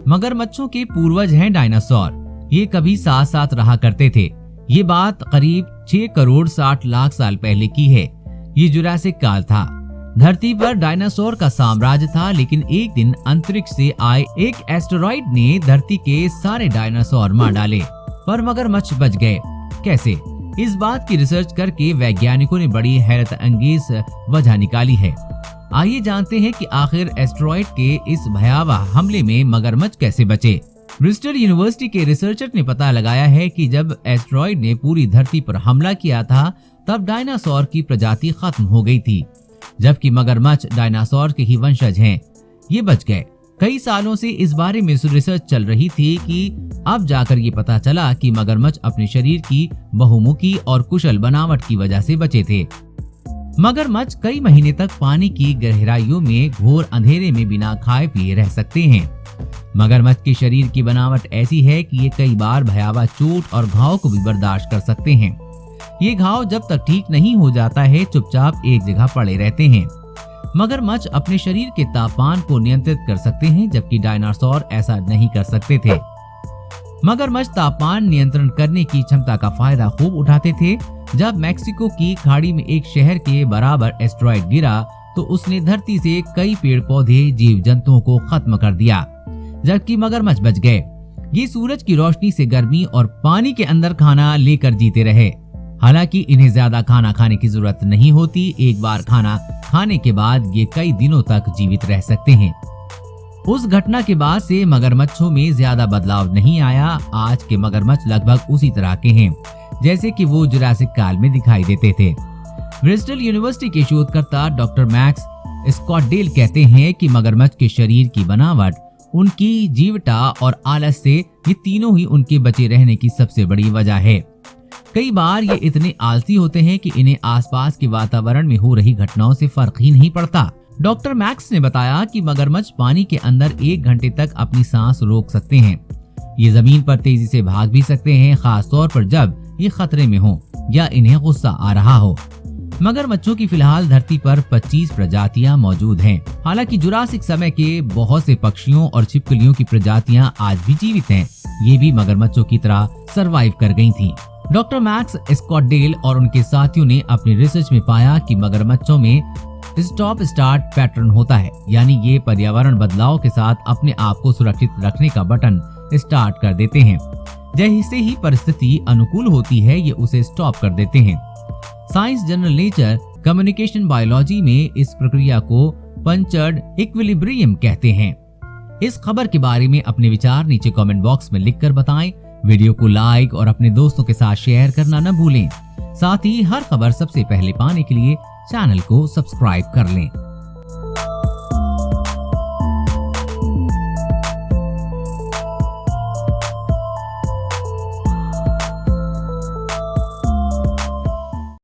मगरमच्छों के पूर्वज हैं डायनासोर। ये कभी साथ साथ रहा करते थे। ये बात करीब 6 करोड़ 60 लाख साल पहले की है। ये जुरासिक काल था। धरती पर डायनासोर का साम्राज्य था, लेकिन एक दिन अंतरिक्ष से आए एक एस्टेरॉइड ने धरती के सारे डायनासोर मार डाले, पर मगरमच्छ बच गए। कैसे? इस बात की रिसर्च करके वैज्ञानिकों ने बड़ी हैरत अंगेज वजह निकाली है। आइए जानते हैं कि आखिर एस्टेरॉइड के इस भयावह हमले में मगरमच्छ कैसे बचे। ब्रिस्टल यूनिवर्सिटी के रिसर्चर ने पता लगाया है कि जब एस्टेरॉइड ने पूरी धरती पर हमला किया था, तब डायनासोर की प्रजाति खत्म हो गई थी, जबकि मगरमच्छ डायनासोर के ही वंशज हैं। ये बच गए। कई सालों से इस बारे में रिसर्च चल रही थी कि अब जाकर ये पता चला कि मगरमच्छ अपने शरीर की बहुमुखी और कुशल बनावट की वजह से बचे थे। मगरमच्छ कई महीने तक पानी की गहराइयों में घोर अंधेरे में बिना खाए पिए रह सकते हैं। मगरमच्छ के शरीर की बनावट ऐसी है कि ये कई बार भयावह चोट और घाव को भी बर्दाश्त कर सकते हैं। ये घाव जब तक ठीक नहीं हो जाता है, चुपचाप एक जगह पड़े रहते हैं। मगरमच्छ अपने शरीर के तापमान को नियंत्रित कर सकते हैं, जबकि डायनासोर ऐसा नहीं कर सकते थे। मगरमच्छ तापमान नियंत्रण करने की क्षमता का फायदा खूब उठाते थे। जब मैक्सिको की खाड़ी में एक शहर के बराबर एस्टेरॉइड गिरा, तो उसने धरती से कई पेड़ पौधे, जीव जंतुओं को खत्म कर दिया, जबकि मगरमच्छ बच गए। ये सूरज की रोशनी से गर्मी और पानी के अंदर खाना लेकर जीते रहे। हालांकि इन्हें ज्यादा खाना खाने की जरूरत नहीं होती। एक बार खाना खाने के बाद ये कई दिनों तक जीवित रह सकते हैं। उस घटना के बाद से मगरमच्छों में ज्यादा बदलाव नहीं आया। आज के मगरमच्छ लगभग उसी तरह के हैं जैसे कि वो जुरासिक काल में दिखाई देते थे। ब्रिस्टल यूनिवर्सिटी के शोधकर्ता डॉक्टर मैक्स स्कॉटडेल कहते हैं कि मगरमच्छ के शरीर की बनावट, उनकी जीवटा और आलस से ये तीनों ही उनके बचे रहने की सबसे बड़ी वजह है। कई बार ये इतने आलसी होते हैं कि इन्हें आसपास के वातावरण में हो रही घटनाओं से फर्क ही नहीं पड़ता। डॉक्टर मैक्स ने बताया कि मगरमच्छ पानी के अंदर 1 घंटे तक अपनी सांस रोक सकते हैं। ये जमीन पर तेजी से भाग भी सकते हैं, खास तौर पर जब ये खतरे में हो या इन्हें गुस्सा आ रहा हो। मगरमच्छों की फिलहाल धरती पर 25 प्रजातियां मौजूद हैं। हालांकि जुरासिक समय के बहुत से पक्षियों और छिपकलियों की प्रजातियां आज भी जीवित हैं। ये भी मगरमच्छों की तरह सरवाइव कर गई थी। डॉक्टर मैक्स स्कॉटडेल और उनके साथियों ने अपनी रिसर्च में पाया कि मगरमच्छों में स्टॉप स्टार्ट पैटर्न होता है, यानी ये पर्यावरण बदलाव के साथ अपने आप को सुरक्षित रखने का बटन स्टार्ट कर देते हैं। जैसे ही परिस्थिति अनुकूल होती है, ये उसे स्टॉप कर देते हैं। Science journal nature communication biology में इस प्रक्रिया को पंचर्ड इक्विलिब्रियम कहते हैं। इस खबर के बारे में अपने विचार नीचे कमेंट बॉक्स में लिखकर बताएं। वीडियो को लाइक और अपने दोस्तों के साथ शेयर करना न भूलें। साथ ही हर खबर सबसे पहले पाने के लिए चैनल को सब्सक्राइब कर लें।